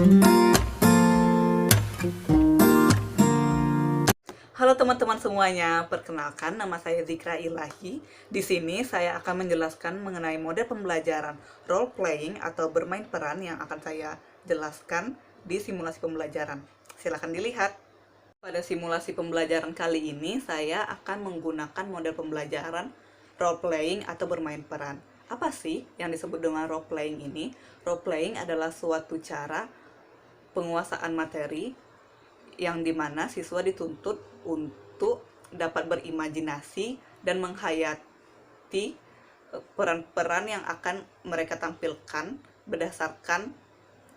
Halo teman-teman semuanya, perkenalkan nama saya Zikra Ilahi. Di sini saya akan menjelaskan mengenai model pembelajaran role playing atau bermain peran yang akan saya jelaskan di simulasi pembelajaran. Silakan dilihat. Pada simulasi pembelajaran kali ini, saya akan menggunakan model pembelajaran role playing atau bermain peran. Apa sih yang disebut dengan role playing ini? Role playing adalah suatu cara penguasaan materi yang dimana siswa dituntut untuk dapat berimajinasi dan menghayati peran-peran yang akan mereka tampilkan berdasarkan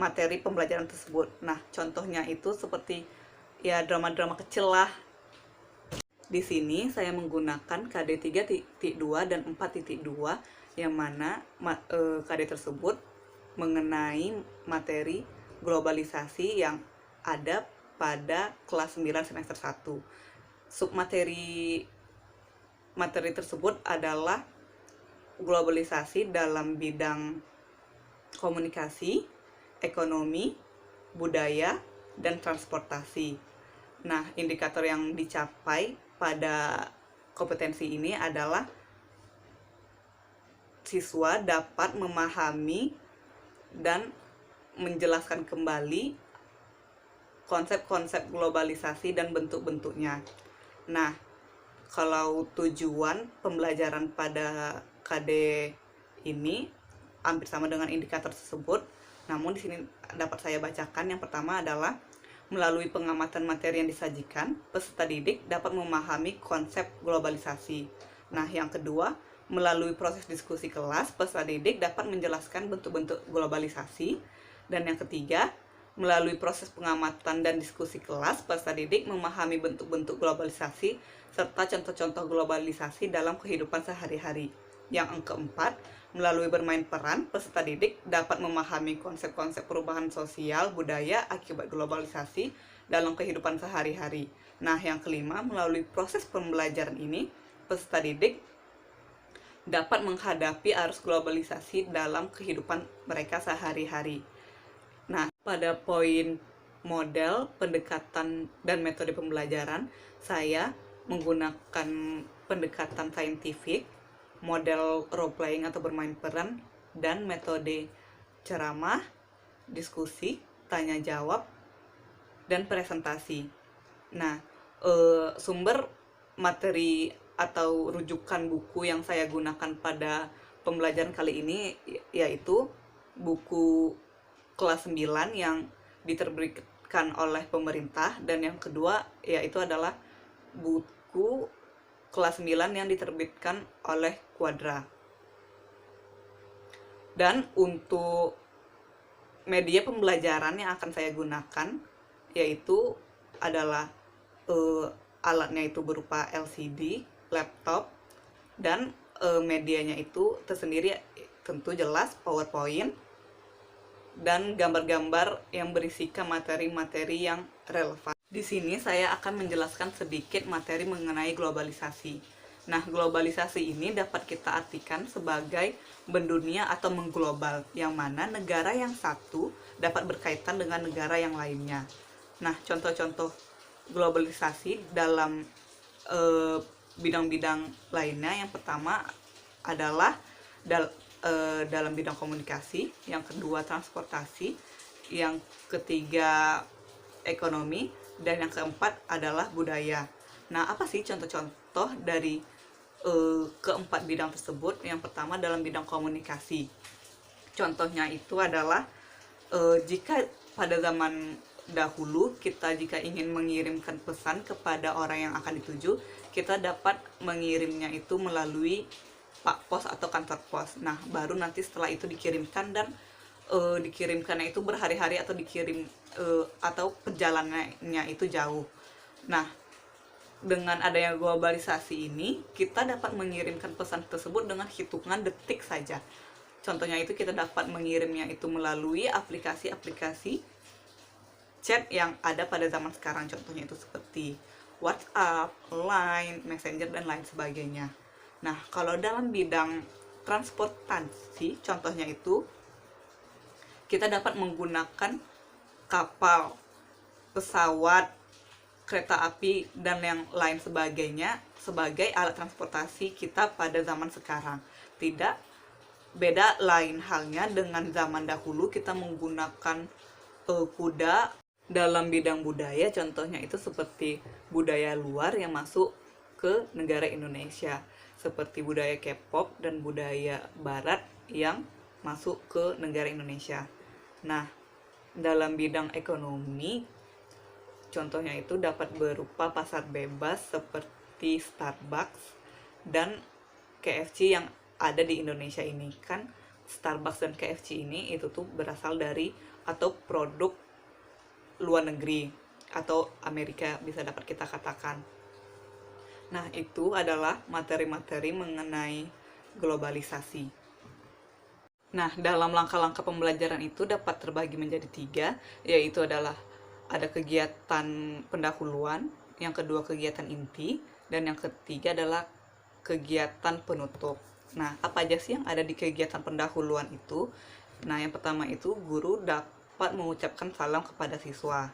materi pembelajaran tersebut. Nah, contohnya itu seperti ya drama-drama kecil lah. Di sini saya menggunakan KD 3.2 dan 4.2 yang mana KD tersebut mengenai materi globalisasi yang ada pada kelas 9 semester 1. Submateri tersebut adalah globalisasi dalam bidang komunikasi, ekonomi, budaya, dan transportasi. Nah, indikator yang dicapai pada kompetensi ini adalah siswa dapat memahami dan menjelaskan kembali konsep-konsep globalisasi dan bentuk-bentuknya. Nah, kalau tujuan pembelajaran pada KD ini hampir sama dengan indikator tersebut, namun di sini dapat saya bacakan. Yang pertama adalah melalui pengamatan materi yang disajikan, peserta didik dapat memahami konsep globalisasi. Nah, yang kedua, melalui proses diskusi kelas, peserta didik dapat menjelaskan bentuk-bentuk globalisasi. Dan yang ketiga, melalui proses pengamatan dan diskusi kelas, peserta didik memahami bentuk-bentuk globalisasi serta contoh-contoh globalisasi dalam kehidupan sehari-hari. Yang keempat, melalui bermain peran, peserta didik dapat memahami konsep-konsep perubahan sosial budaya akibat globalisasi dalam kehidupan sehari-hari. Nah, yang kelima, melalui proses pembelajaran ini, peserta didik dapat menghadapi arus globalisasi dalam kehidupan mereka sehari-hari. Nah, pada poin model, pendekatan, dan metode pembelajaran, saya menggunakan pendekatan saintifik, model role playing atau bermain peran, dan metode ceramah, diskusi, tanya jawab, dan presentasi. Nah, sumber materi atau rujukan buku yang saya gunakan pada pembelajaran kali ini yaitu buku kelas 9 yang diterbitkan oleh pemerintah, dan yang kedua yaitu adalah buku kelas 9 yang diterbitkan oleh Quadra. Dan untuk media pembelajaran yang akan saya gunakan yaitu adalah alatnya itu berupa LCD, laptop, dan medianya itu tersendiri tentu jelas PowerPoint dan gambar-gambar yang berisikan materi-materi yang relevan. Di sini saya akan menjelaskan sedikit materi mengenai globalisasi. Nah, globalisasi ini dapat kita artikan sebagai mendunia atau mengglobal, yang mana negara yang satu dapat berkaitan dengan negara yang lainnya. Nah, contoh-contoh globalisasi dalam bidang-bidang lainnya, yang pertama adalah dalam bidang komunikasi, yang kedua transportasi, yang ketiga ekonomi, dan yang keempat adalah budaya. Nah, apa sih contoh-contoh dari keempat bidang tersebut? Yang pertama dalam bidang komunikasi. Contohnya itu adalah jika pada zaman dahulu kita jika ingin mengirimkan pesan kepada orang yang akan dituju, kita dapat mengirimnya itu melalui pak pos atau kantor pos. Nah, baru nanti setelah itu dikirimkan, dan dikirimkannya itu berhari-hari atau dikirim atau perjalanannya itu jauh. Nah, dengan adanya globalisasi ini, kita dapat mengirimkan pesan tersebut dengan hitungan detik saja. Contohnya itu kita dapat mengirimnya itu melalui aplikasi-aplikasi chat yang ada pada zaman sekarang. Contohnya itu seperti WhatsApp, Line, Messenger, dan lain sebagainya. Nah, kalau dalam bidang transportasi, contohnya itu kita dapat menggunakan kapal, pesawat, kereta api, dan yang lain sebagainya sebagai alat transportasi kita pada zaman sekarang. Tidak beda lain halnya dengan zaman dahulu kita menggunakan kuda dalam bidang budaya, contohnya itu seperti budaya luar yang masuk ke negara Indonesia, seperti budaya K-pop dan budaya barat yang masuk ke negara Indonesia. Nah, dalam bidang ekonomi, contohnya itu dapat berupa pasar bebas seperti Starbucks dan KFC yang ada di Indonesia ini. Kan Starbucks dan KFC ini itu tuh berasal dari atau produk luar negeri atau Amerika, bisa dapat kita katakan. Nah, itu adalah materi-materi mengenai globalisasi. Nah, dalam langkah-langkah pembelajaran itu dapat terbagi menjadi 3, yaitu adalah ada kegiatan pendahuluan, yang kedua kegiatan inti, dan yang ketiga adalah kegiatan penutup. Nah, apa aja sih yang ada di kegiatan pendahuluan itu? Nah, yang pertama itu guru dapat mengucapkan salam kepada siswa.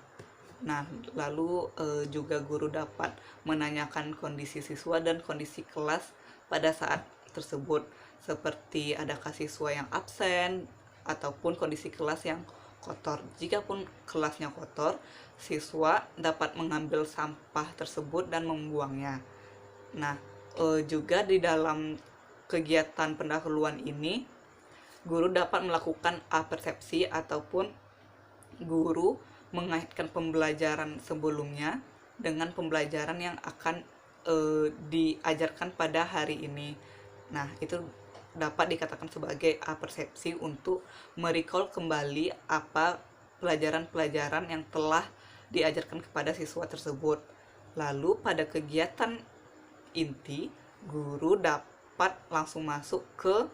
Nah, lalu juga guru dapat menanyakan kondisi siswa dan kondisi kelas pada saat tersebut, seperti adakah siswa yang absen ataupun kondisi kelas yang kotor. Jikapun kelasnya kotor, siswa dapat mengambil sampah tersebut dan membuangnya. Nah, juga di dalam kegiatan pendahuluan ini, guru dapat melakukan apersepsi ataupun guru mengaitkan pembelajaran sebelumnya dengan pembelajaran yang akan diajarkan pada hari ini. Nah, itu dapat dikatakan sebagai apersepsi untuk merecall kembali apa pelajaran-pelajaran yang telah diajarkan kepada siswa tersebut. Lalu pada kegiatan inti, guru dapat langsung masuk ke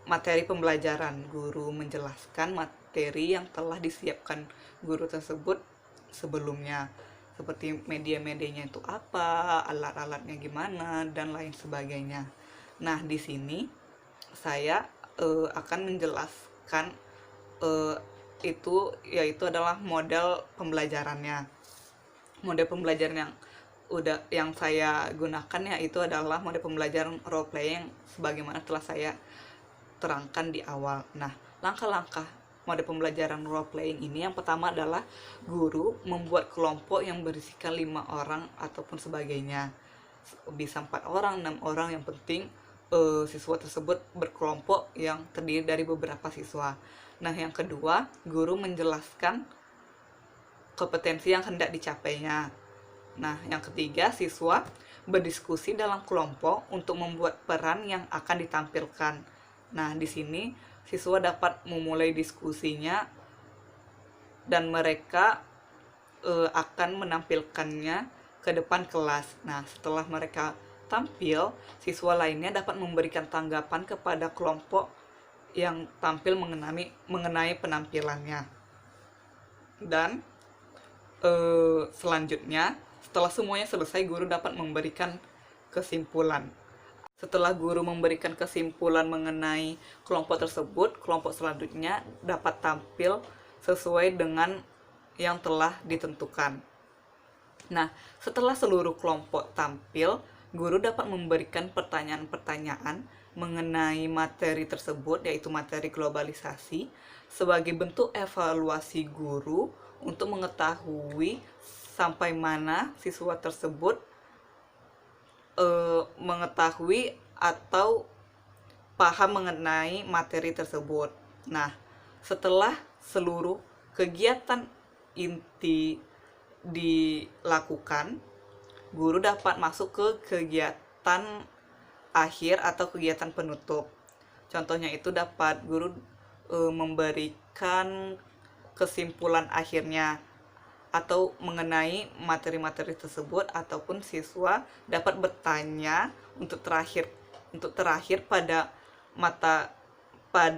materi pembelajaran. Guru menjelaskan materi yang telah disiapkan guru tersebut sebelumnya, seperti media-medianya itu apa, alat-alatnya gimana, dan lain sebagainya. Nah, di sini saya akan menjelaskan itu, yaitu adalah model pembelajarannya. Model pembelajaran yang saya gunakan yaitu adalah model pembelajaran role playing sebagaimana telah saya terangkan di awal. Nah, langkah-langkah model pembelajaran role playing ini, yang pertama adalah guru membuat kelompok yang berisikan 5 orang ataupun sebagainya, bisa 4 orang, 6 orang, yang penting siswa tersebut berkelompok yang terdiri dari beberapa siswa. Nah, yang kedua, guru menjelaskan kompetensi yang hendak dicapainya. Nah, yang ketiga, siswa berdiskusi dalam kelompok untuk membuat peran yang akan ditampilkan. Nah, di sini siswa dapat memulai diskusinya dan mereka akan menampilkannya ke depan kelas. Nah, setelah mereka tampil, siswa lainnya dapat memberikan tanggapan kepada kelompok yang tampil mengenai penampilannya. Dan selanjutnya, setelah semuanya selesai, guru dapat memberikan kesimpulan. Setelah guru memberikan kesimpulan mengenai kelompok tersebut, kelompok selanjutnya dapat tampil sesuai dengan yang telah ditentukan. Nah, setelah seluruh kelompok tampil, guru dapat memberikan pertanyaan-pertanyaan mengenai materi tersebut, yaitu materi globalisasi, sebagai bentuk evaluasi guru untuk mengetahui sampai mana siswa tersebut mengetahui atau paham mengenai materi tersebut. Nah, setelah seluruh kegiatan inti dilakukan, guru dapat masuk ke kegiatan akhir atau kegiatan penutup. Contohnya itu dapat guru memberikan kesimpulan akhirnya atau mengenai materi-materi tersebut, ataupun siswa dapat bertanya untuk terakhir pada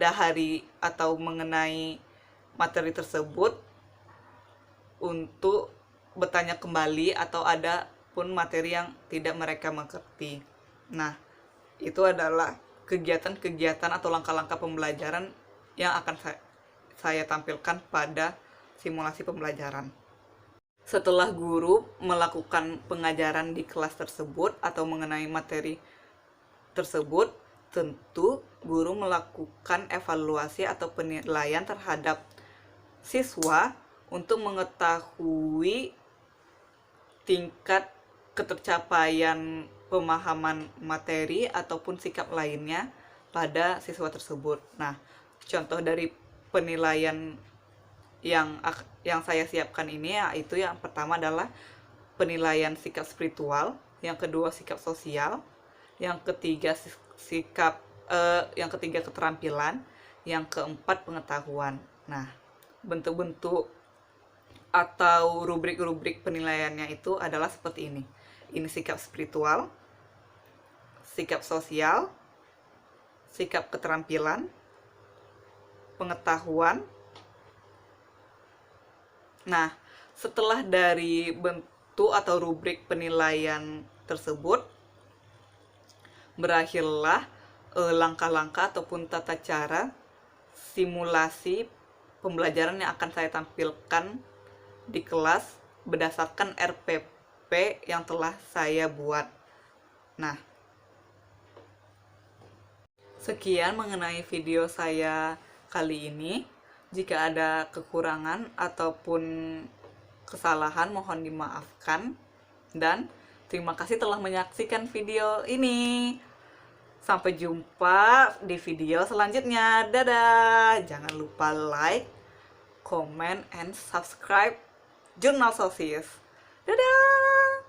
hari atau mengenai materi tersebut untuk bertanya kembali, atau ada pun materi yang tidak mereka mengerti. Nah, itu adalah kegiatan-kegiatan atau langkah-langkah pembelajaran yang akan saya tampilkan pada simulasi pembelajaran. Setelah guru melakukan pengajaran di kelas tersebut atau mengenai materi tersebut, tentu guru melakukan evaluasi atau penilaian terhadap siswa untuk mengetahui tingkat ketercapaian pemahaman materi ataupun sikap lainnya pada siswa tersebut. Nah, contoh dari penilaian yang saya siapkan ini yaitu yang pertama adalah penilaian sikap spiritual, yang kedua sikap sosial, yang ketiga yang ketiga keterampilan, yang keempat pengetahuan. Nah, bentuk-bentuk atau rubrik-rubrik penilaiannya itu adalah seperti ini. Ini sikap spiritual, sikap sosial, sikap keterampilan, pengetahuan. Nah, setelah dari bentuk atau rubrik penilaian tersebut, berakhirlah langkah-langkah ataupun tata cara simulasi pembelajaran yang akan saya tampilkan di kelas berdasarkan RPP yang telah saya buat. Nah, sekian mengenai video saya kali ini. Jika ada kekurangan ataupun kesalahan mohon dimaafkan. Dan terima kasih telah menyaksikan video ini. Sampai jumpa di video selanjutnya. Dadah. Jangan lupa like, comment, and subscribe Jurnal Sosis. Dadah.